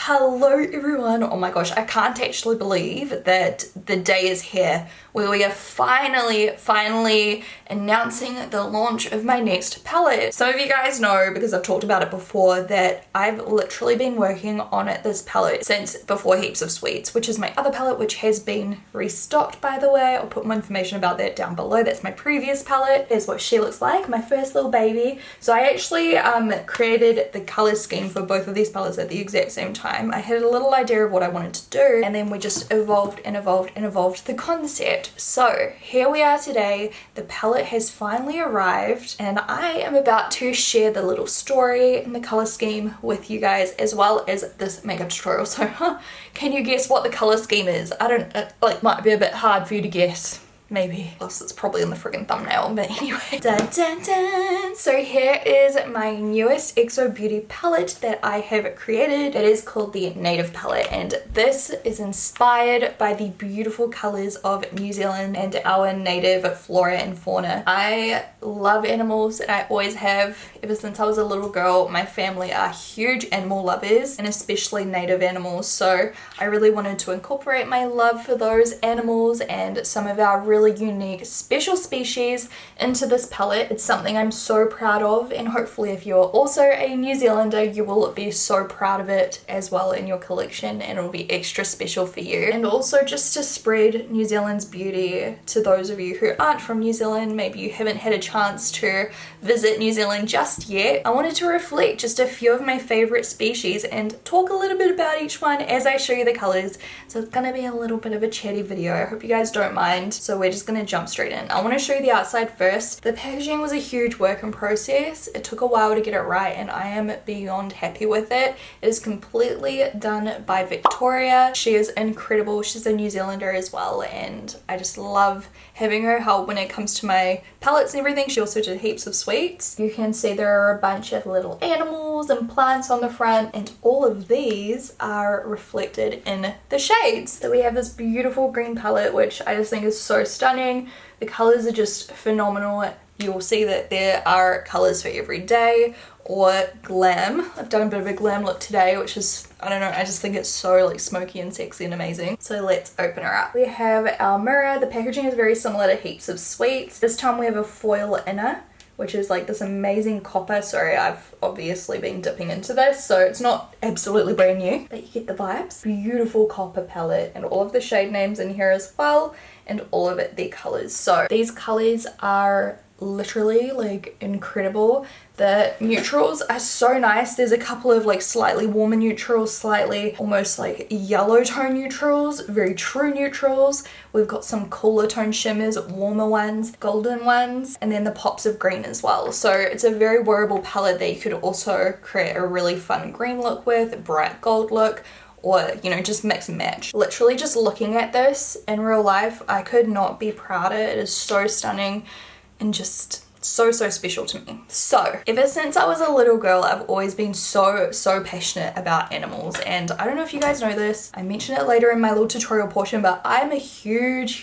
Hello everyone. Oh my gosh, I can't actually believe that the day is here where we are finally announcing the launch of my next palette. Some of you guys know, because I've talked about it before, that I've literally been working on this palette since before Heaps of Sweets, which is my other palette, which has been restocked, by the way. I'll put more information about that down below. That's my previous palette. Here's what she looks like, my first little baby. So I actually created the color scheme for both of these palettes at the exact same time. I had a little idea of what I wanted to do, and then we just evolved the concept. So here we are today. The palette has finally arrived, and I am about to share the little story and the color scheme with you guys, as well as this makeup tutorial. So can you guess what the color scheme is? I don't, might be a bit hard for you to guess. Maybe. Plus it's probably in the friggin' thumbnail, but anyway. Dun, dun, dun. So here is my newest xobeauty palette that I have created. It is called the Native palette, and this is inspired by the beautiful colours of New Zealand and our native flora and fauna. I love animals, and I always have ever since I was a little girl. My family are huge animal lovers, and especially native animals, so I really wanted to incorporate my love for those animals and some of our really unique special species into this palette. It's something I'm so proud of, and hopefully if you're also a New Zealander, you will be so proud of it as well in your collection, and it'll be extra special for you. And also just to spread New Zealand's beauty to those of you who aren't from New Zealand, maybe you haven't had a chance to visit New Zealand just yet, I wanted to reflect just a few of my favorite species and talk a little bit about each one as I show you the colors. So it's gonna be a little bit of a chatty video. I hope you guys don't mind. So we're just gonna jump straight in. I want to show you the outside first. The packaging was a huge work in process. It took a while to get it right, and I am beyond happy with it. It is completely done by Victoria. She is incredible. She's a New Zealander as well, and I just love having her help when it comes to my palettes and everything. She also did Heaps of Sweets. You can see there are a bunch of little animals and plants on the front, and all of these are reflected in the shades. So we have this beautiful green palette, which I just think is so stunning. The colors are just phenomenal. You will see that there are colors for every day or glam. I've done a bit of a glam look today, which is, I don't know, I just think it's so like smoky and sexy and amazing. So let's open her up. We have our mirror. The packaging is very similar to Heaps of Sweets. This time we have a foil inner, which is like this amazing copper. Sorry, I've obviously been dipping into this, so it's not absolutely brand new, but you get the vibes. Beautiful copper palette, and all of the shade names in here as well, and all of it, their colors. So these colors are literally like incredible. The neutrals are so nice. There's a couple of like slightly warmer neutrals, slightly almost like yellow tone neutrals, very true neutrals. We've got some cooler tone shimmers, warmer ones, golden ones, and then the pops of green as well. So it's a very wearable palette that you could also create a really fun green look with, a bright gold look, or, you know, just mix and match. Literally just looking at this in real life, I could not be prouder. It is so stunning and just so special to me. So ever since I was a little girl, I've always been so passionate about animals, and I don't know if you guys know this, I mentioned it later in my little tutorial portion, but I'm a huge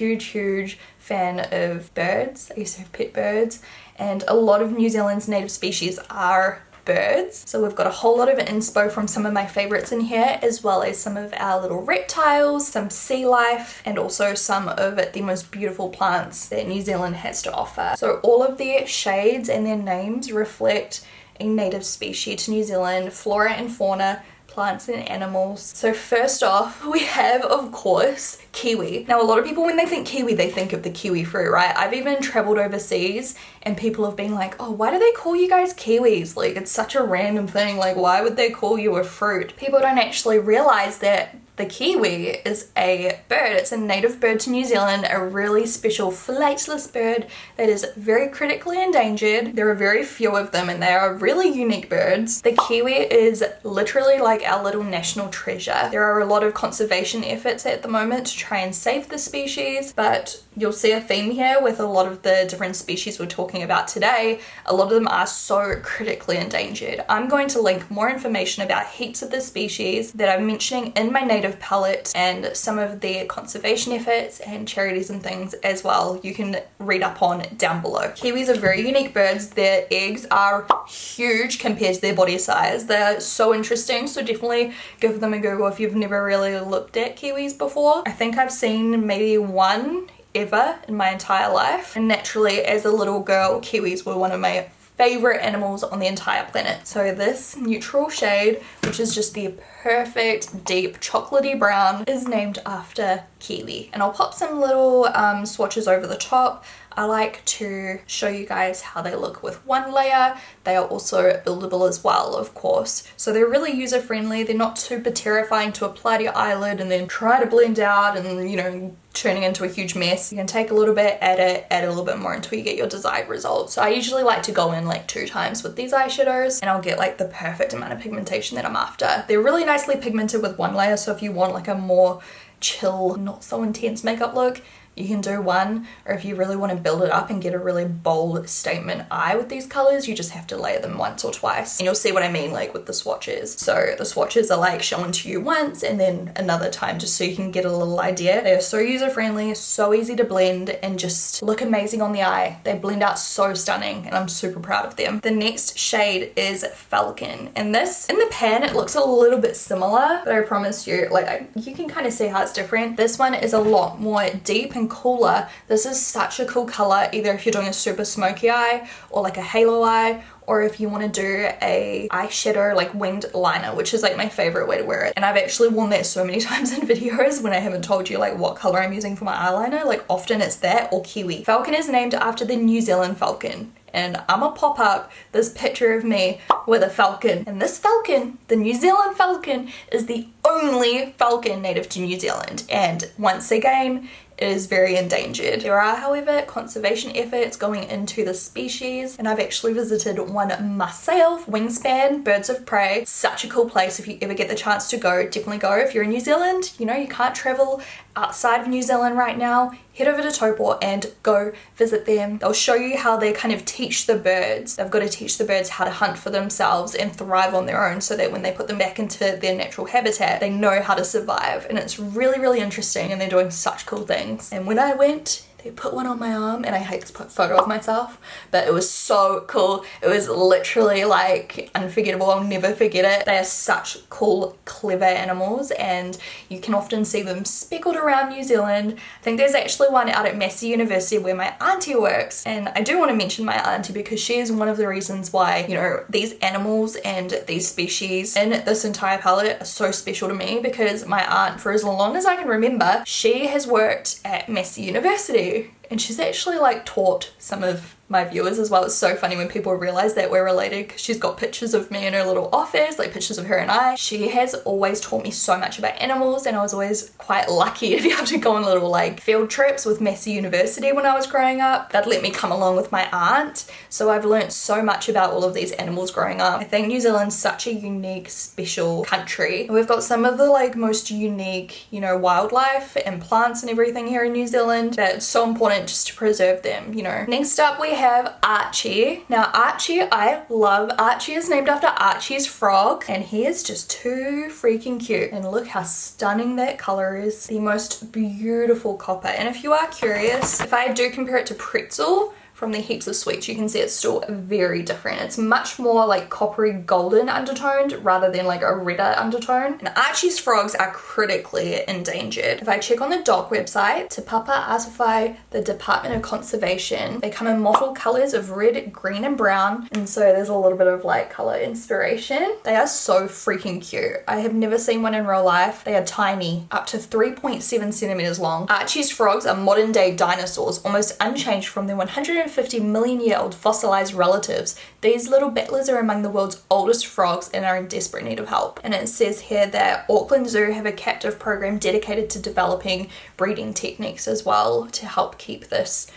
fan of birds. I used to have pet birds, and a lot of New Zealand's native species are birds. So we've got a whole lot of inspo from some of my favorites in here, as well as some of our little reptiles, some sea life, and also some of the most beautiful plants that New Zealand has to offer. So all of their shades and their names reflect a native species to New Zealand, flora and fauna, plants and animals. So first off, we have, of course, kiwi. Now a lot of people, when they think kiwi, they think of the kiwi fruit, right? I've even traveled overseas and people have been like, oh, why do they call you guys kiwis? Like, it's such a random thing. Like, why would they call you a fruit? People don't actually realize that the kiwi is a bird. It's a native bird to New Zealand, a really special flightless bird that is very critically endangered. There are very few of them, and they are really unique birds. The kiwi is literally like our little national treasure. There are a lot of conservation efforts at the moment to try and save the species, but you'll see a theme here with a lot of the different species we're talking about today. A lot of them are so critically endangered. I'm going to link more information about heaps of the species that I'm mentioning in my native native palette and some of their conservation efforts and charities and things as well, you can read up on down below. Kiwis are very unique birds. Their eggs are huge compared to their body size. They're so interesting, so definitely give them a Google if you've never really looked at kiwis before. I think I've seen maybe one ever in my entire life, and naturally as a little girl, kiwis were one of my favorite animals on the entire planet. So this neutral shade, which is just the perfect deep chocolatey brown, is named after kiwi. And I'll pop some little swatches over the top. I like to show you guys how they look with one layer. They are also buildable as well, of course. So they're really user friendly. They're not super terrifying to apply to your eyelid and then try to blend out and, you know, turning into a huge mess. You can take a little bit, add a little bit more until you get your desired result. So I usually like to go in like 2 times with these eyeshadows and I'll get like the perfect amount of pigmentation that I'm after. They're really nicely pigmented with one layer, so if you want like a more chill, not so intense makeup look, you can do one, or if you really want to build it up and get a really bold statement eye with these colors, you just have to layer them once or twice. And you'll see what I mean like with the swatches. So the swatches are like shown to you once and then another time just so you can get a little idea. They are so user friendly, so easy to blend, and just look amazing on the eye. They blend out so stunning and I'm super proud of them. The next shade is Falcon, and this in the pan it looks a little bit similar, but I promise you, like, you can kind of see how it's different. This one is a lot more deep and cooler. This is such a cool color, either if you're doing a super smoky eye or like a halo eye, or if you want to do a eyeshadow like winged liner, which is like my favorite way to wear it. And I've actually worn that so many times in videos when I haven't told you like what color I'm using for my eyeliner. Like often it's that or kiwi. Falcon is named after the New Zealand falcon, and I'm gonna pop up this picture of me with a falcon. And this falcon, the New Zealand falcon, is the only falcon native to New Zealand, and once again it is very endangered. There are, however, conservation efforts going into the species, and I've actually visited one myself, Wingspan Birds of Prey. Such a cool place. If you ever get the chance to go, definitely go. If you're in New Zealand, you know, you can't travel outside of New Zealand right now, head over to Taupō and go visit them. They'll show you how they kind of teach the birds. They've got to teach the birds how to hunt for themselves and thrive on their own, so that when they put them back into their natural habitat, they know how to survive. And it's really, really interesting, and they're doing such cool things. And when I went, they put one on my arm, and I hate this photo of myself, but it was so cool. It was literally like unforgettable. I'll never forget it. They are such cool, clever animals, and you can often see them speckled around New Zealand. I think there's actually one out at Massey University where my auntie works, and I do want to mention my auntie because she is one of the reasons why, you know, these animals and these species in this entire palette are so special to me, because my aunt, for as long as I can remember, she has worked at Massey University. And she's actually like taught some of my viewers as well. It's so funny when people realize that we're related, because she's got pictures of me in her little office, like pictures of her and I. She has always taught me so much about animals, and I was always quite lucky to be able to go on little like field trips with Massey University when I was growing up. They'd let me come along with my aunt, so I've learned so much about all of these animals growing up. I think New Zealand's such a unique, special country. We've got some of the like most unique, you know, wildlife and plants and everything here in New Zealand, that it's so important just to preserve them, you know. Next up we have Archie. Now Archie, I love. Archie is named after Archie's frog, and he is just too freaking cute. And look how stunning that color is. The most beautiful copper. And if you are curious, if I do compare it to Pretzel from the Heaps of Sweets, you can see it's still very different. It's much more like coppery golden undertoned rather than like a redder undertone. And Archie's frogs are critically endangered. If I check on the DOC website, Te Papa Artify, the Department of Conservation, they come in mottled colors of red, green and brown, and so there's a little bit of light color inspiration. They are so freaking cute. I have never seen one in real life. They are tiny, up to 3.7 centimeters long. Archie's frogs are modern day dinosaurs, almost unchanged from their 150 million-year-old fossilized relatives. These little battlers are among the world's oldest frogs and are in desperate need of help. And it says here that Auckland Zoo have a captive program dedicated to developing breeding techniques as well to help keep this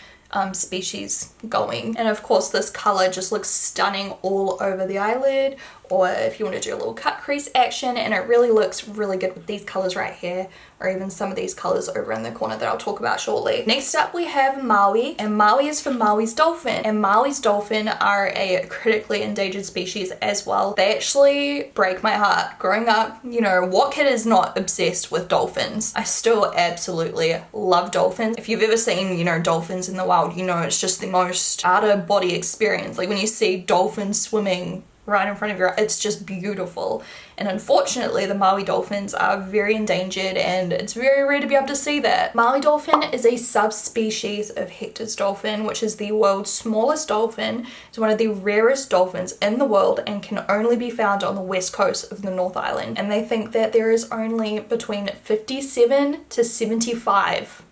species going. And of course this color just looks stunning all over the eyelid, or if you want to do a little cut crease action, and it really looks really good with these colors right here, or even some of these colors over in the corner that I'll talk about shortly. Next up we have Maui, and Maui is for Maui's dolphin, and Maui's dolphin are a critically endangered species as well. They actually break my heart. Growing up, you know, what kid is not obsessed with dolphins? I still absolutely love dolphins. If you've ever seen, you know, dolphins in the wild, you know it's just the most out of body experience. Like when you see dolphins swimming right in front of your eyes, it's just beautiful. And unfortunately the Maui dolphins are very endangered, and it's very rare to be able to see that. Maui dolphin is a subspecies of Hector's dolphin, which is the world's smallest dolphin. It's one of the rarest dolphins in the world and can only be found on the west coast of the North Island, and they think that there is only between 57 to 75.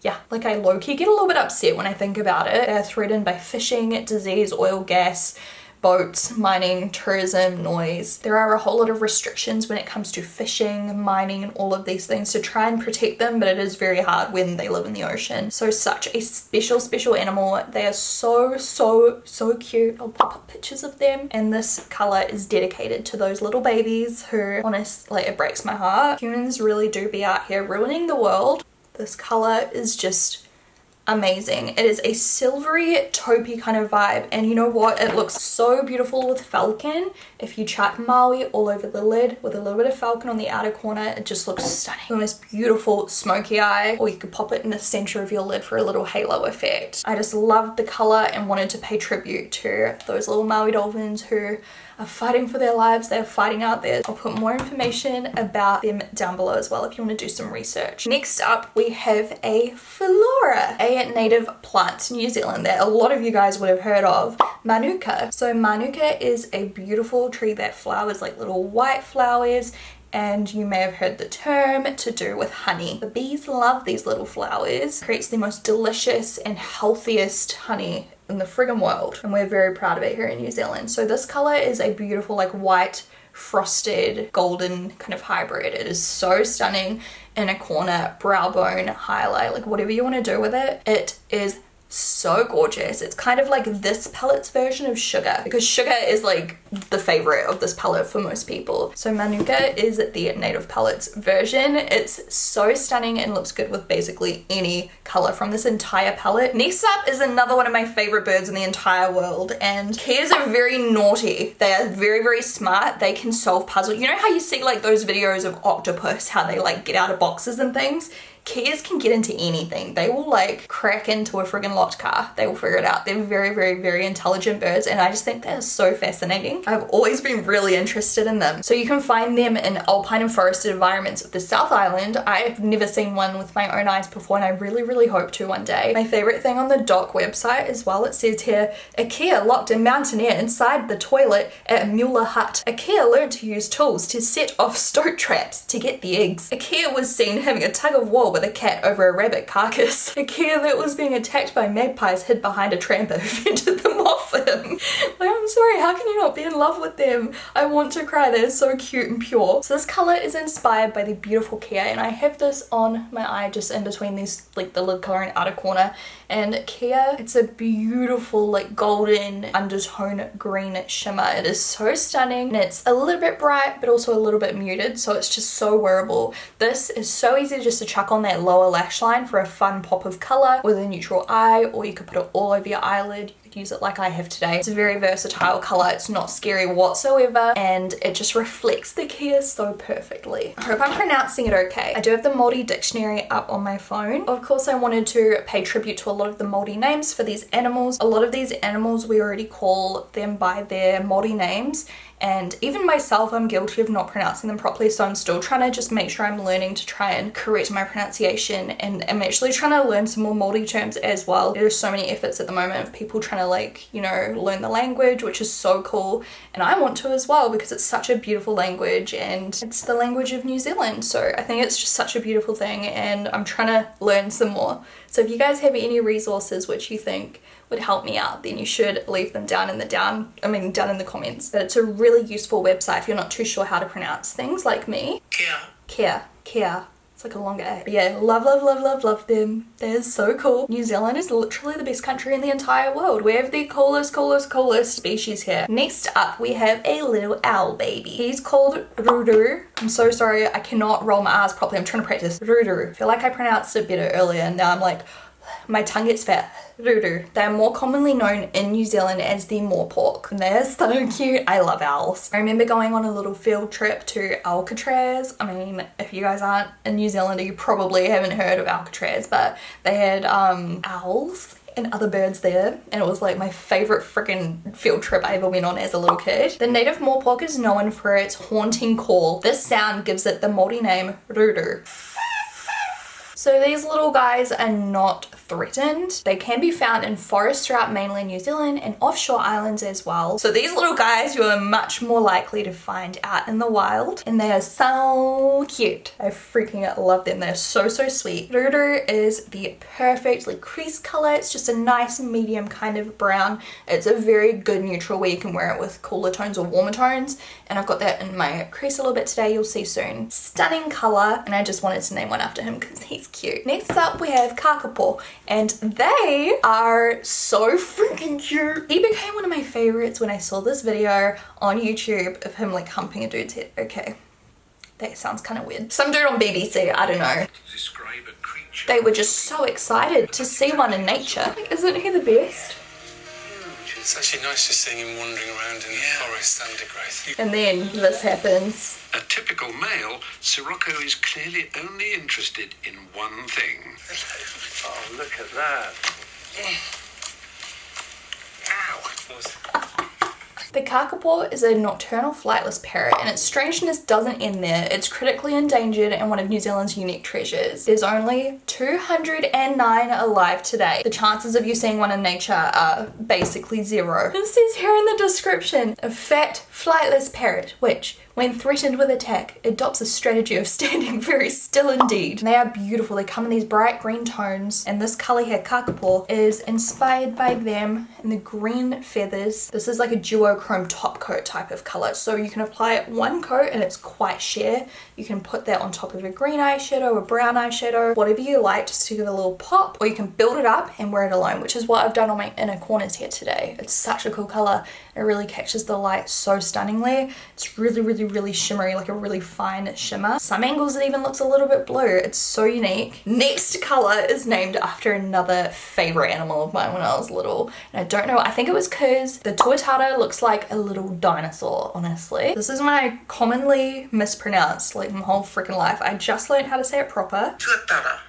Yeah, like I low-key get a little bit upset when I think about it. They're threatened by fishing, disease, oil, gas, boats, mining, tourism, noise. There are a whole lot of restrictions when it comes to fishing, mining, and all of these things to try and protect them, but it is very hard when they live in the ocean. So such a special animal. They are so cute. I'll pop up pictures of them, and this color is dedicated to those little babies who, honestly, it breaks my heart. Humans really do be out here ruining the world. This color is just amazing. It is a silvery taupey kind of vibe, and you know what, it looks so beautiful with falcon. If you chuck Maui all over the lid with a little bit of falcon on the outer corner, it just looks stunning. The most beautiful smoky eye, or you could pop it in the center of your lid for a little halo effect. I just loved the color and wanted to pay tribute to those little Maui dolphins who are fighting for their lives. They're fighting out there. I'll put more information about them down below as well if you want to do some research. Next up we have a flora, a native plant in New Zealand that a lot of you guys would have heard of, manuka. So manuka is a beautiful tree that flowers like little white flowers, and you may have heard the term to do with honey. The bees love these little flowers. It creates the most delicious and healthiest honey in the friggin' world, and we're very proud of it here in New Zealand. So this color is a beautiful like white frosted golden kind of hybrid. It is so stunning. In a corner, brow bone, highlight, like whatever you want to do with it, it is so gorgeous. It's kind of like this palette's version of sugar, because sugar is like the favorite of this palette for most people. So manuka is the native palette's version. It's so stunning and looks good with basically any color from this entire palette. Next up is another one of my favorite birds in the entire world, and keas are very naughty. They are very smart. They can solve puzzles. You know how you see like those videos of octopus, how they like get out of boxes and things? Keas can get into anything. They will like crack into a friggin' locked car. They will figure it out. They're very intelligent birds, and I just think they're so fascinating. I've always been really interested in them. So you can find them in alpine and forested environments of the South Island. I've never seen one with my own eyes before, and I really hope to one day. My favorite thing on the dock website as well, it says here, a kea locked a mountaineer inside the toilet at a Mueller hut. A kea learned to use tools to set off stoat traps to get the eggs. A kea was seen having a tug of war with a cat over a rabbit carcass. A kea that was being attacked by magpies hid behind a tramper who fended them off him. Like, I'm sorry, how can you not be in love with them? I want to cry. They're so cute and pure. So this color is inspired by the beautiful kea, and I have this on my eye just in between these, like the lid color and outer corner. And kea, it's a beautiful like golden undertone green shimmer. It is so stunning, and it's a little bit bright but also a little bit muted, so it's just so wearable. This is so easy just to chuck on that lower lash line for a fun pop of color with a neutral eye, or you could put it all over your eyelid. Use it like I have today. It's a very versatile color. It's not scary whatsoever, and it just reflects the kea so perfectly. I hope I'm pronouncing it okay. I do have the Māori dictionary up on my phone. Of course, I wanted to pay tribute to a lot of the Māori names for these animals. A lot of these animals we already call them by their Māori names, and even myself, I'm guilty of not pronouncing them properly, so I'm still trying to just make sure I'm learning to try and correct my pronunciation, and I'm actually trying to learn some more Māori terms as well. There's so many efforts at the moment of people trying to like, you know, learn the language, which is so cool, and I want to as well because it's such a beautiful language, and it's the language of New Zealand, so I think it's just such a beautiful thing, and I'm trying to learn some more. So if you guys have any resources which you think would help me out, then you should leave them down in the down in the comments. But it's a really useful website if you're not too sure how to pronounce things like me. Kea. It's like a longer A. But yeah, love them. They're so cool. New Zealand is literally the best country in the entire world. We have the coolest species here. Next up, we have a little owl baby. He's called Rudu. I'm so sorry, I cannot roll my R's properly. I'm trying to practice. Rudu. I feel like I pronounced it better earlier, and now I'm like, my tongue gets fat. Rudu. They are more commonly known in New Zealand as the moorpork. And they're so cute. I love owls. I remember going on a little field trip to Alcatraz. I mean, if you guys aren't in New Zealand, you probably haven't heard of Alcatraz, but they had owls and other birds there, and it was like my favorite freaking field trip I ever went on as a little kid. The native moorpork is known for its haunting call. This sound gives it the Māori name Rudu. So these little guys are not threatened. They can be found in forests throughout mainland New Zealand and offshore islands as well. So these little guys you are much more likely to find out in the wild, and they are so cute. I freaking love them. They're so sweet. Rudu is the perfect like crease color. It's just a nice medium kind of brown. It's a very good neutral where you can wear it with cooler tones or warmer tones, and I've got that in my crease a little bit today. You'll see soon. Stunning color, and I just wanted to name one after him because he's cute. Next up we have Kakapo, and they are so freaking cute. He became one of my favorites when I saw this video on YouTube of him like humping a dude's head. Okay, that sounds kind of weird. Some dude on BBC, I don't know. They were just so excited to see one in nature. Like, isn't he the best? It's actually nice just seeing him wandering around in the forest undergrowth. And then this happens. A typical male, Sirocco is clearly only interested in one thing. Oh, look at that. Ow. The kakapo is a nocturnal flightless parrot, and its strangeness doesn't end there. It's critically endangered and one of New Zealand's unique treasures. There's only 209 alive today. The chances of you seeing one in nature are basically zero. It says here in the description, a fat, flightless parrot, which, when threatened with attack, adopts a strategy of standing very still indeed. And they are beautiful. They come in these bright green tones, and this colour here, kakapo, is inspired by them and the green feathers. This is like a duochrome top coat type of colour, so you can apply it one coat and it's quite sheer. You can put that on top of a green eyeshadow, a brown eyeshadow, whatever you like, just to give it a little pop, or you can build it up and wear it alone, which is what I've done on my inner corners here today. It's such a cool colour. It really catches the light so stunningly. It's really shimmery, like a really fine shimmer. Some angles it even looks a little bit blue. It's so unique. Next colour is named after another favourite animal of mine when I was little, and I don't know, I think it was because the Tuatara looks like a little dinosaur, honestly. This is one I commonly mispronounce like my whole freaking life. I just learned how to say it proper. Tuatara.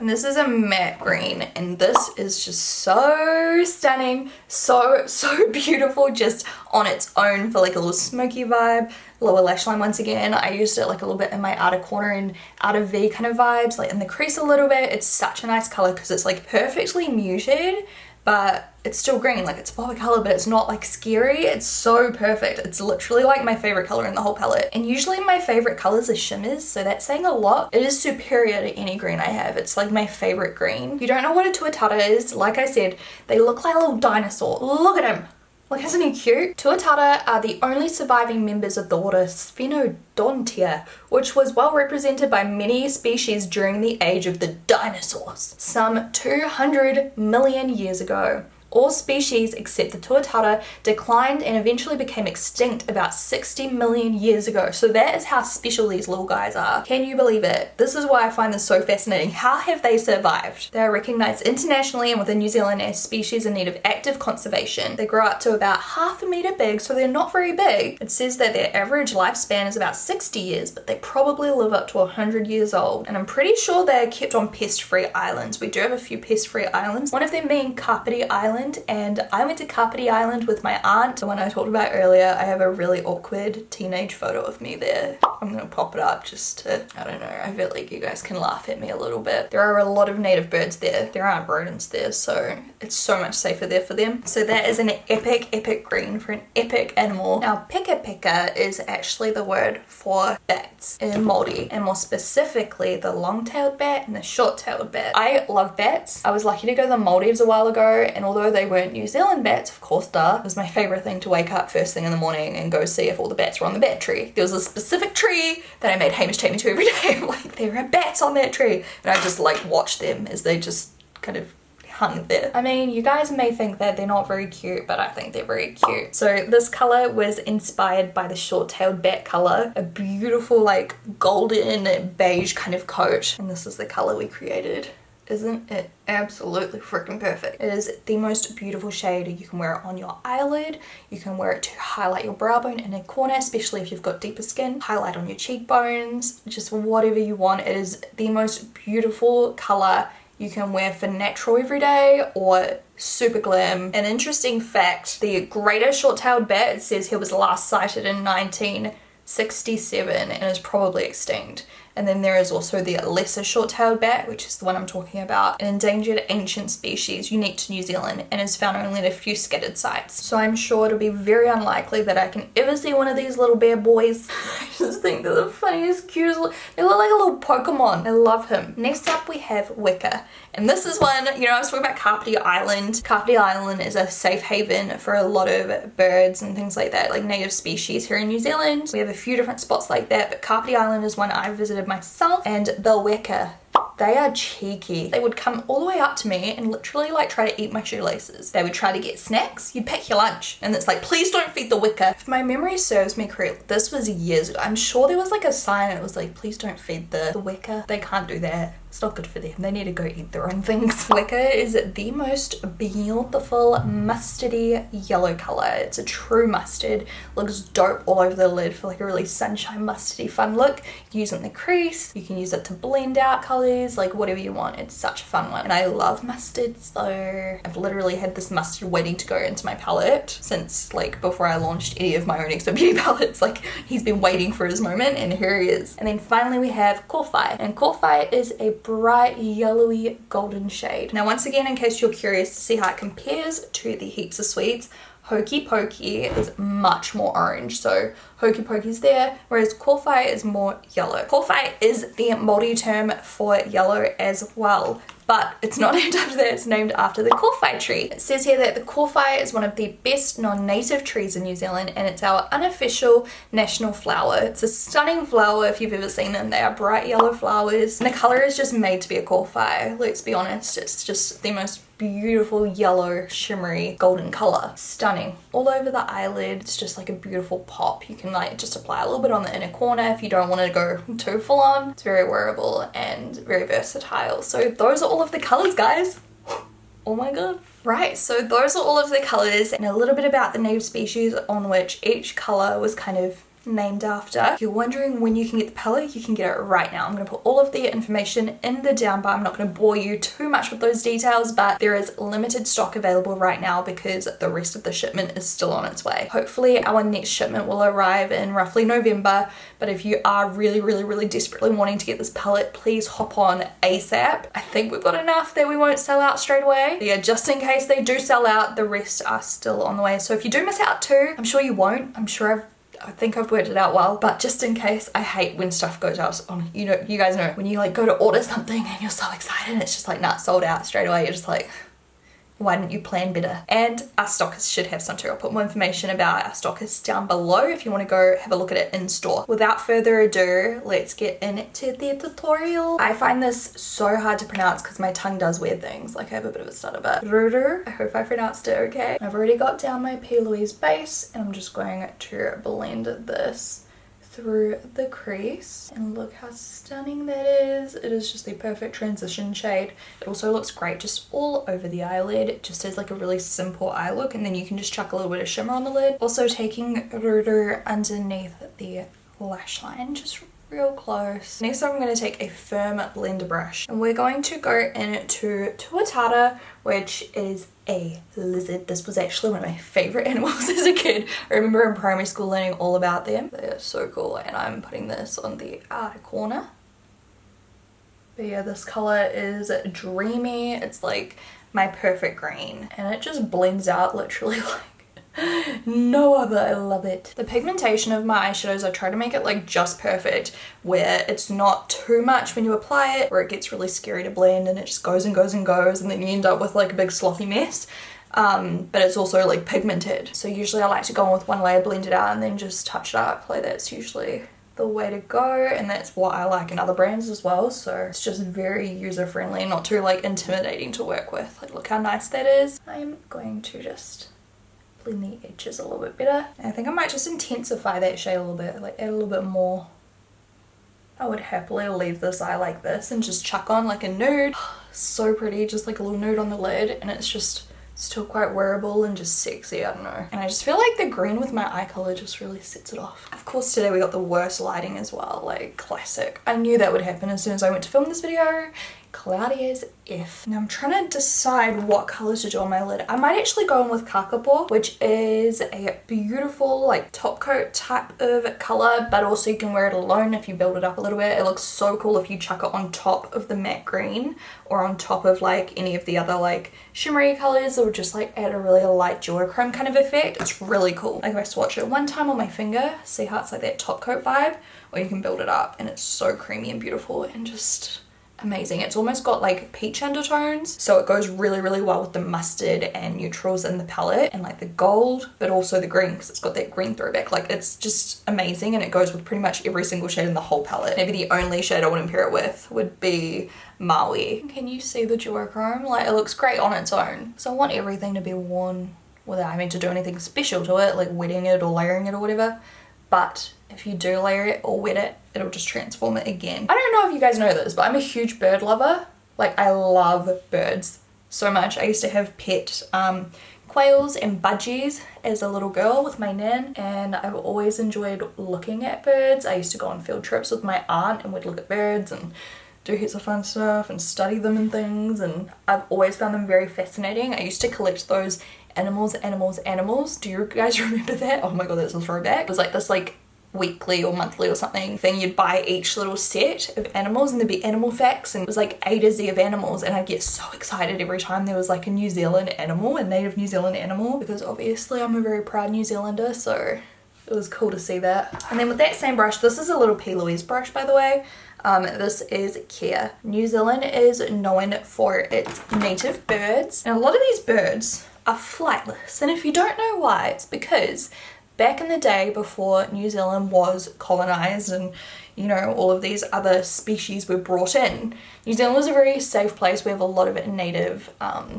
And this is a matte green, and this is just so stunning, so beautiful just on its own for like a little smoky vibe. Lower lash line once again. I used it like a little bit in my outer corner and outer V kind of vibes, like in the crease a little bit. It's such a nice color because it's like perfectly muted, but it's still green. Like it's a pop of color, but it's not like scary. It's so perfect. It's literally like my favorite color in the whole palette. And usually my favorite colors are shimmers, so that's saying a lot. It is superior to any green I have. It's like my favorite green. You don't know what a Tuatara is? Like I said, they look like a little dinosaur. Look at him. Like, isn't he cute? Tuatara are the only surviving members of the order Sphinodontia, which was well represented by many species during the age of the dinosaurs, some 200 million years ago. All species except the Tuatara declined and eventually became extinct about 60 million years ago. So that is how special these little guys are. Can you believe it? This is why I find this so fascinating. How have they survived? They are recognized internationally and within New Zealand as species in need of active conservation. They grow up to about 1/2 meter big, so they're not very big. It says that their average lifespan is about 60 years, but they probably live up to 100 years old. And I'm pretty sure they're kept on pest-free islands. We do have a few pest-free islands, one of them being Kapiti Island. And I went to Kapiti Island with my aunt. The one I talked about earlier, I have a really awkward teenage photo of me there. I'm gonna pop it up just to, I don't know, I feel like you guys can laugh at me a little bit. There are a lot of native birds there. There aren't rodents there, so it's so much safer there for them. So that is an epic green for an epic animal. Now, pika pika is actually the word for bats in Māori, and more specifically the long-tailed bat and the short-tailed bat. I love bats. I was lucky to go to the Maldives a while ago, and although although they weren't New Zealand bats, of course, duh, it was my favourite thing to wake up first thing in the morning and go see if all the bats were on the bat tree. There was a specific tree that I made Hamish take me to every day. I'm like, there are bats on that tree. And I just like watched them as they just kind of hung there. I mean, you guys may think that they're not very cute, but I think they're very cute. So this color was inspired by the short-tailed bat color, a beautiful like golden beige kind of coat. And this is the color we created. Isn't it absolutely freaking perfect? It is the most beautiful shade. You can wear it on your eyelid, you can wear it to highlight your brow bone in a corner, especially if you've got deeper skin, highlight on your cheekbones, just whatever you want. It is the most beautiful color you can wear for natural everyday or super glam. An interesting fact, the greater short-tailed bat, it says he was last sighted in 1967 and is probably extinct. And then there is also the lesser short-tailed bat, which is the one I'm talking about, an endangered ancient species unique to New Zealand and is found only at a few scattered sites. So I'm sure it'll be very unlikely that I can ever see one of these little bear boys. I just think they're the funniest, cutest, they look like a little Pokemon. I love him. Next up we have Weka. And this is one, you know, I was talking about Kapiti Island. Kapiti Island is a safe haven for a lot of birds and things like that, like native species here in New Zealand. We have a few different spots like that, but Kapiti Island is one I visited myself, and the Weka, they are cheeky. They would come all the way up to me and literally like try to eat my shoelaces. They would try to get snacks. You'd pack your lunch and it's like, please don't feed the Weka. If my memory serves me correctly, this was years ago. I'm sure there was like a sign that was like, please don't feed the Weka. They can't do that. It's not good for them. They need to go eat their own things. Weka is the most beautiful mustardy yellow color. It's a true mustard. Looks dope all over the lid for like a really sunshine mustardy fun look. You can use it in the crease. You can use it to blend out colors, like whatever you want. It's such a fun one. And I love mustard, so I've literally had this mustard waiting to go into my palette since like before I launched any of my own Expo Beauty palettes. Like he's been waiting for his moment and here he is. And then finally we have Korwhai. And Korwhai is a bright yellowy golden shade. Now once again, in case you're curious to see how it compares to the Heaps of Sweets, Hokey Pokey is much more orange, so Hokey Pokey's there, whereas Korwhai is more yellow. Korwhai is the Māori term for yellow as well, but it's not named after that, it's named after the Korwhai tree. It says here that the Korwhai is one of the best non-native trees in New Zealand and it's our unofficial national flower. It's a stunning flower if you've ever seen them. They are bright yellow flowers and the colour is just made to be a Korwhai. Let's be honest, it's just the most beautiful yellow shimmery golden color. Stunning. All over the eyelid, it's just like a beautiful pop. You can like just apply a little bit on the inner corner if you don't want to go too full on. It's very wearable and very versatile. So those are all of the colors, guys. Oh my god. Right, so those are all of the colors and a little bit about the native species on which each color was kind of named after. If you're wondering when you can get the palette, you can get it right now. I'm going to put all of the information in the down bar. I'm not going to bore you too much with those details, but there is limited stock available right now because the rest of the shipment is still on its way. Hopefully our next shipment will arrive in roughly November, but if you are really desperately wanting to get this palette, please hop on ASAP. I think we've got enough that we won't sell out straight away. But yeah, just in case they do sell out, the rest are still on the way. So if you do miss out too, I'm sure you won't. I'm sure I think I've worked it out well, but just in case, I hate when stuff goes out on, you know, you guys know, when you like go to order something and you're so excited and it's just like, nah, sold out straight away. You're just like, why didn't you plan better? And our stockists should have some too. I'll put more information about our stockists down below if you want to go have a look at it in store. Without further ado, let's get into the tutorial. I find this so hard to pronounce because my tongue does weird things. Like I have a bit of a stutter, but I hope I pronounced it okay. I've already got down my P. Louise base and I'm just going to blend this through the crease and look how stunning that is. It is just the perfect transition shade. It also looks great just all over the eyelid. It just has like a really simple eye look and then you can just chuck a little bit of shimmer on the lid. Also taking Ruder underneath the lash line, just real close. Next I'm going to take a firm blender brush and we're going to go into Tuatara, which is a lizard. This was actually one of my favorite animals as a kid. I remember in primary school learning all about them. They're so cool and I'm putting this on the outer corner. But yeah, this color is dreamy. It's like my perfect green and it just blends out literally like no other. I love it. The pigmentation of my eyeshadows, I try to make it like just perfect where it's not too much when you apply it, where it gets really scary to blend and it just goes and goes and goes and then you end up with like a big slothy mess. but it's also like pigmented. So usually I like to go on with one layer, blend it out, and then just touch it up. Like that's usually the way to go, and that's what I like in other brands as well. So it's just very user friendly, not too like intimidating to work with. Like look how nice that is. I'm going to just blend the edges a little bit better. And I think I might just intensify that shade a little bit, like add a little bit more. I would happily leave this eye like this and just chuck on like a nude. So pretty, just like a little nude on the lid, and it's just still quite wearable and just sexy, I don't know. And I just feel like the green with my eye color just really sets it off. Of course today we got the worst lighting as well, like classic. I knew that would happen as soon as I went to film this video. Cloudy as F. Now I'm trying to decide what colors to do on my lid. I might actually go in with Kakapo, which is a beautiful like top coat type of color, but also you can wear it alone if you build it up a little bit. It looks so cool if you chuck it on top of the matte green or on top of like any of the other like shimmery colors, or just like add a really light duochrome kind of effect. It's really cool. Like if I swatch it one time on my finger, see how it's like that top coat vibe, or you can build it up and it's so creamy and beautiful and just amazing. It's almost got like peach undertones, so it goes really well with the mustard and neutrals in the palette, and like the gold but also the green, because it's got that green throwback. Like it's just amazing, and it goes with pretty much every single shade in the whole palette. Maybe the only shade I wouldn't pair it with would be Maui. Can you see the duochrome? Like it looks great on its own, so I want everything to be worn without having to do anything special to it, like wetting it or layering it or whatever. But if you do layer it or wet it, it'll just transform it again. I don't know if you guys know this, but I'm a huge bird lover. Like I love birds so much. I used to have pet quails and budgies as a little girl with my nan, and I've always enjoyed looking at birds. I used to go on field trips with my aunt and we'd look at birds and do heaps of fun stuff and study them and things, and I've always found them very fascinating. I used to collect those animals. Do you guys remember that? Oh my god, that's a throwback. It was like this like weekly or monthly or something thing. You'd buy each little set of animals and there'd be animal facts, and it was like A to Z of animals, and I'd get so excited every time there was like a New Zealand animal, a native New Zealand animal, because obviously I'm a very proud New Zealander, so it was cool to see that. And then with that same brush, this is a little P. Louise brush by the way. This is Kia. New Zealand is known for its native birds, and a lot of these birds are flightless, and if you don't know why, it's because back in the day before New Zealand was colonized and you know all of these other species were brought in, New Zealand was a very safe place. We have a lot of native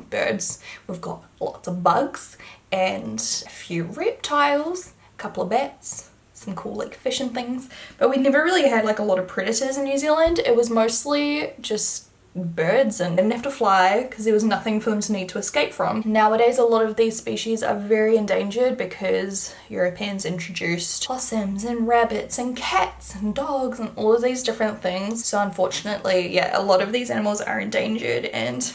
birds. We've got lots of bugs and a few reptiles, a couple of bats, some cool like fish and things, but we never really had like a lot of predators in New Zealand. It was mostly just birds, and they didn't have to fly because there was nothing for them to need to escape from. Nowadays a lot of these species are very endangered because Europeans introduced possums and rabbits and cats and dogs and all of these different things. So unfortunately, yeah, a lot of these animals are endangered and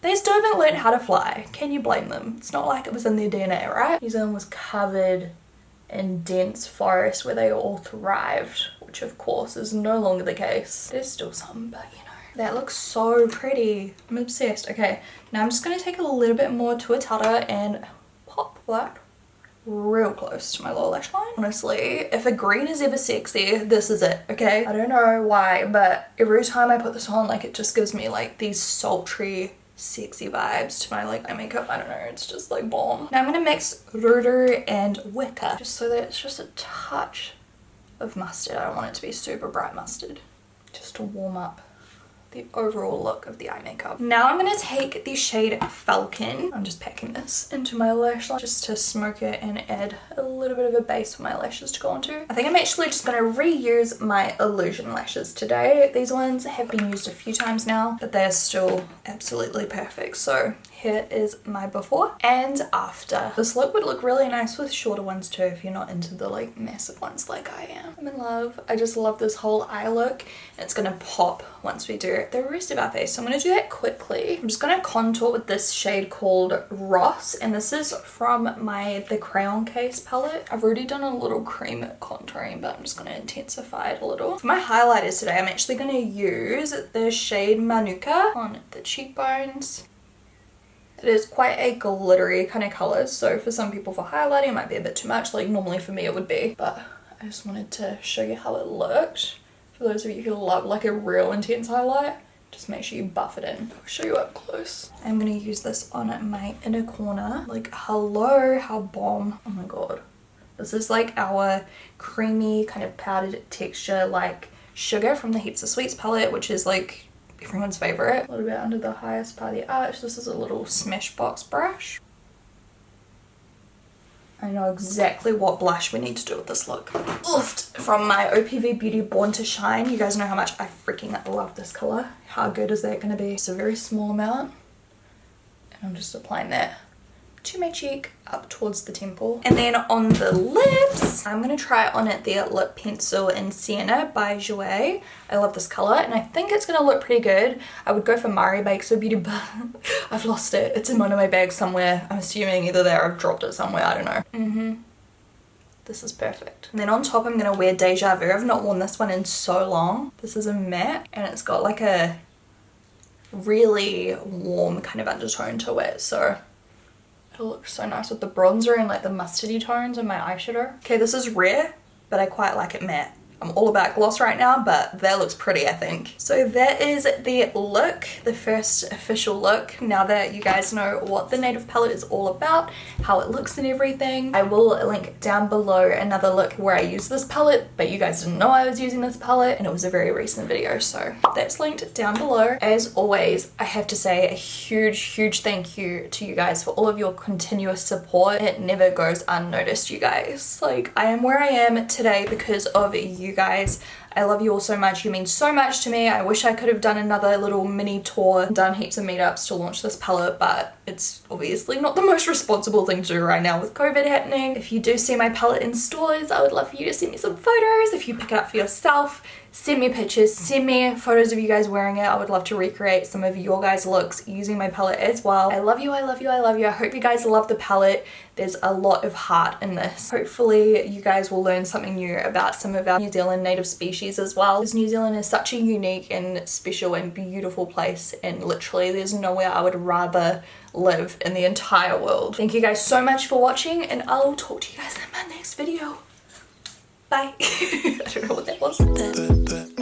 they still haven't learned how to fly. Can you blame them? It's not like it was in their DNA, right? New Zealand was covered in dense forest where they all thrived, which of course is no longer the case. There's still some, but you know. That looks so pretty. I'm obsessed. Okay, now I'm just going to take a little bit more Tuatara and pop that real close to my lower lash line. Honestly, if a green is ever sexy, this is it, okay? I don't know why, but every time I put this on, like it just gives me like these sultry, sexy vibes to my like eye makeup. I don't know, it's just like bomb. Now I'm going to mix Ruder and Wicker, just so that it's just a touch of mustard. I don't want it to be super bright mustard, just to warm up the overall look of the eye makeup. Now I'm going to take the shade Falcon. I'm just packing this into my lash line just to smoke it and add a little bit of a base for my lashes to go onto. I think I'm actually just going to reuse my Illusion lashes today. These ones have been used a few times now, but they're still absolutely perfect. So here is my before and after. This look would look really nice with shorter ones too if you're not into the like massive ones like I am. I'm in love. I just love this whole eye look. It's going to pop once we do the rest of our face. So I'm going to do that quickly. I'm just going to contour with this shade called Ross, and this is from the Crayon Case palette. I've already done a little cream contouring, but I'm just going to intensify it a little. For my highlighters today, I'm actually going to use the shade Manuka on the cheekbones. It is quite a glittery kind of colour, so for some people for highlighting it might be a bit too much, like normally for me it would be, but I just wanted to show you how it looked. For those of you who love like a real intense highlight, Just make sure you buff it in. I'll show you up close. I'm gonna use this on my inner corner. Like, hello, how bomb. Oh my god. This is like our creamy kind of powdered texture, like sugar from the Heaps of Sweets palette, which is like everyone's favorite. A little bit under the highest part of the arch. This is a little Smashbox brush. I know exactly what blush we need to do with this look. Oofed from my OPV Beauty Born to Shine. You guys know how much I freaking love this color. How good is that going to be? It's a very small amount. And I'm just applying that to my cheek up towards the temple. And then on the lips, I'm going to try on it the lip pencil in Sienna by Jouer. I love this color and I think it's going to look pretty good. I would go for Mari by xobeauty, but I've lost it. It's in one of my bags somewhere. I'm assuming either there or I've dropped it somewhere. I don't know. This is perfect. And then on top, I'm going to wear Deja Vu. I've not worn this one in so long. This is a matte and it's got like a really warm kind of undertone to it. So it'll look so nice with the bronzer and like the mustardy tones in my eyeshadow. Okay, this is rare, but I quite like it matte. I'm all about gloss right now, but that looks pretty, I think. So that is the look, the first official look. Now that you guys know what the Native palette is all about, how it looks and everything, I will link down below another look where I use this palette, but you guys didn't know I was using this palette, and it was a very recent video, so that's linked down below. As always, I have to say a huge thank you to you guys for all of your continuous support. It never goes unnoticed, you guys. Like, I am where I am today because of you guys. I love you all so much. You mean so much to me. I wish I could have done another little mini tour, done heaps of meetups to launch this palette, but it's obviously not the most responsible thing to do right now with COVID happening. If you do see my palette in stores, I would love for you to send me some photos. If you pick it up for yourself, send me pictures, send me photos of you guys wearing it. I would love to recreate some of your guys' looks using my palette as well. I love you, I love you, I love you. I hope you guys love the palette. There's a lot of heart in this. Hopefully you guys will learn something new about some of our New Zealand native species as well, because New Zealand is such a unique and special and beautiful place, and literally there's nowhere I would rather live in the entire world. Thank you guys so much for watching, and I'll talk to you guys in my next video. Bye. I don't know what that was.